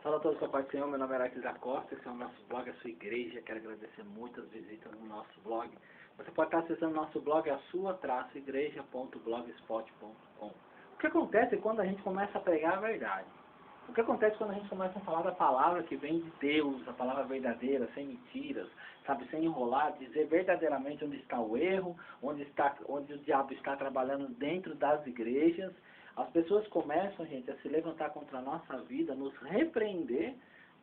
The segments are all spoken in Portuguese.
Fala a todos com a paz do Senhor, meu nome é Araquis da Costa, esse é o nosso blog, a sua igreja. Quero agradecer muitas visitas no nosso blog. Você pode estar acessando o nosso blog, a sua-igreja.blogspot.com. O que acontece quando a gente começa a pregar a verdade? O que acontece quando a gente começa a falar da palavra que vem de Deus, a palavra verdadeira, sem mentiras, sabe, sem enrolar, dizer verdadeiramente onde está o erro, onde o diabo está trabalhando dentro das igrejas. As pessoas começam, gente, a se levantar contra a nossa vida, nos repreender,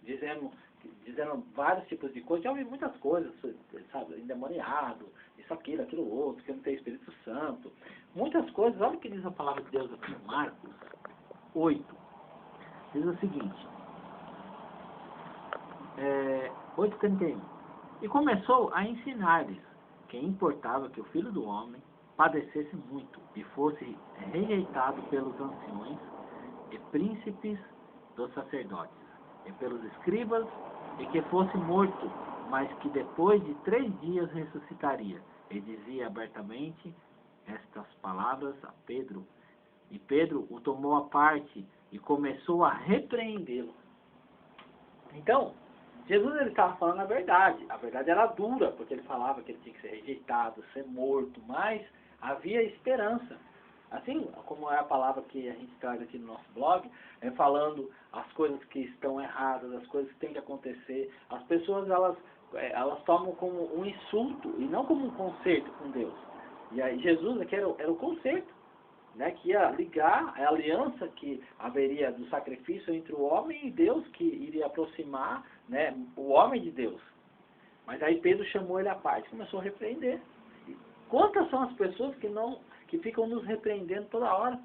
dizendo vários tipos de coisas. Já ouvi muitas coisas, sabe, endemoniado, isso, aquilo outro, que não tem Espírito Santo. Muitas coisas. Olha o que diz a palavra de Deus aqui, Marcos 8. Diz o seguinte, 8:31. E começou a ensinar-lhes que importava que o Filho do Homem padecesse muito e fosse rejeitado pelos anciões e príncipes dos sacerdotes e pelos escribas, e que fosse morto, mas que depois de 3 dias ressuscitaria. E dizia abertamente estas palavras a Pedro. E Pedro o tomou à parte e começou a repreendê-lo. Então, Jesus ele estava falando a verdade. A verdade era dura, porque ele falava que ele tinha que ser rejeitado, ser morto, mas havia esperança. Assim como é a palavra que a gente traz aqui no nosso blog, falando as coisas que estão erradas, as coisas que têm que acontecer. As pessoas elas tomam como um insulto e não como um conserto com Deus. E aí Jesus aqui era o conserto, né, que ia ligar a aliança que haveria do sacrifício entre o homem e Deus, que iria aproximar, né, o homem de Deus. Mas aí Pedro chamou ele à parte, começou a repreender. E quantas são as pessoas que ficam nos repreendendo toda hora?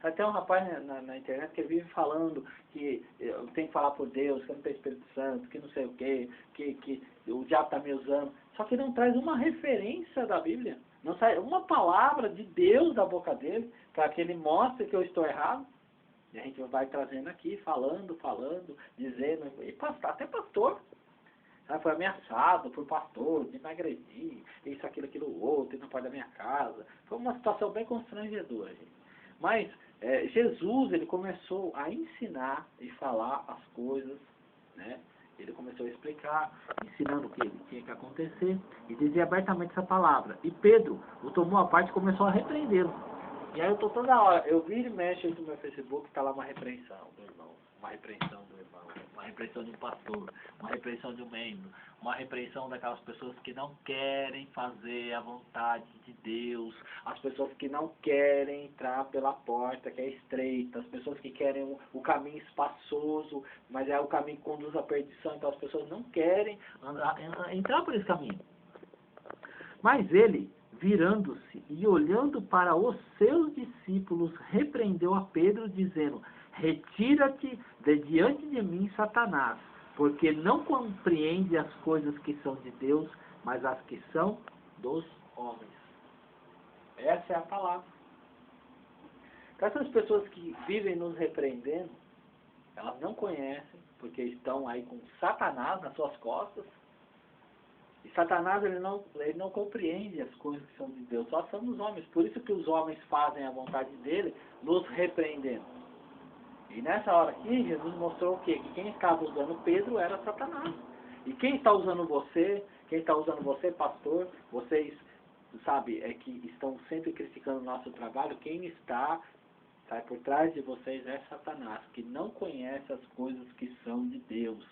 Até um rapaz na internet que vive falando que eu tenho que falar por Deus, que eu não tenho Espírito Santo, que não sei o quê, que o diabo está me usando. Só que não traz uma referência da Bíblia. Não sai uma palavra de Deus da boca dele para que ele mostre que eu estou errado. E a gente vai trazendo aqui, falando, dizendo, e até pastor. Foi ameaçado por pastor, de me agredir, isso, aquilo outro, e não pode da minha casa. Foi uma situação bem constrangedora, gente. Mas Jesus, ele começou a ensinar e falar as coisas, né? Ele começou a explicar, ensinando o que tinha que acontecer, e dizia abertamente essa palavra. E Pedro o tomou à parte e começou a repreendê-lo. E aí eu estou toda hora, eu viro e mexo no meu Facebook, está lá uma repreensão do irmão, uma repreensão do irmão, uma repreensão de um pastor, uma repreensão de um membro, uma repreensão daquelas pessoas que não querem fazer a vontade de Deus, as pessoas que não querem entrar pela porta que é estreita, as pessoas que querem o caminho espaçoso, mas é o caminho que conduz à perdição, então as pessoas não querem entrar por esse caminho. Mas ele, virando-se e olhando para os seus discípulos, repreendeu a Pedro, dizendo: retira-te de diante de mim, Satanás, porque não compreende as coisas que são de Deus, mas as que são dos homens. Essa é a palavra. Então, essas pessoas que vivem nos repreendendo, elas não conhecem, porque estão aí com Satanás nas suas costas. E Satanás ele não compreende as coisas que são de Deus, só são dos homens. Por isso que os homens fazem a vontade dele, nos repreendendo. E nessa hora aqui, Jesus mostrou o quê? Que quem estava usando Pedro era Satanás. E quem está usando você, pastor, vocês, sabe, que estão sempre criticando o nosso trabalho, quem está por trás de vocês é Satanás, que não conhece as coisas que são de Deus,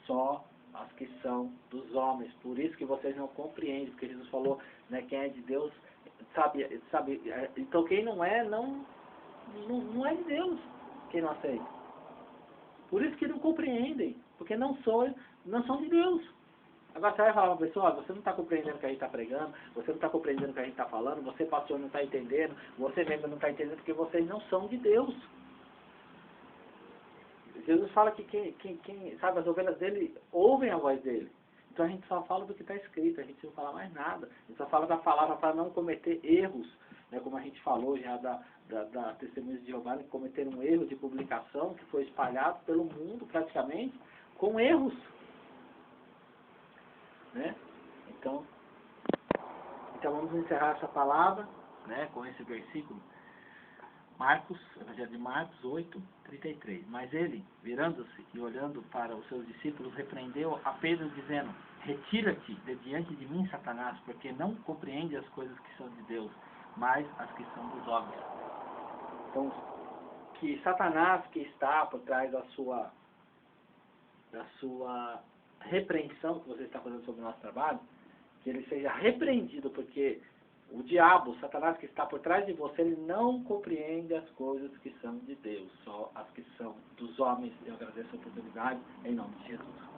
só as que são dos homens. Por isso que vocês não compreendem, porque Jesus falou, né, quem é de Deus, sabe, então quem não é, não é de Deus, quem não aceita. Por isso que não compreendem, porque não são de Deus. Agora você vai falar para uma pessoa, você não está compreendendo o que a gente está pregando, você não está compreendendo o que a gente está falando, você pastor não está entendendo, você membro não está entendendo, porque vocês não são de Deus. Jesus fala que quem sabe, as ovelhas dele ouvem a voz dele. Então a gente só fala do que está escrito, a gente não fala mais nada. A gente só fala da palavra para não cometer erros, né, como a gente falou já da Testemunhas de Jeová, que cometeram um erro de publicação que foi espalhado pelo mundo praticamente, com erros. Né? Então vamos encerrar essa palavra, né, com esse versículo. Evangelho de Marcos 8:33. Mas ele, virando-se e olhando para os seus discípulos, repreendeu a Pedro, dizendo: retira-te de diante de mim, Satanás, porque não compreende as coisas que são de Deus, mas as que são dos homens. Então, que Satanás, que está por trás da sua repreensão que você está fazendo sobre o nosso trabalho, que ele seja repreendido, porque o diabo, Satanás, que está por trás de você, ele não compreende as coisas que são de Deus, só as que são dos homens. Eu agradeço a oportunidade, em nome de Jesus.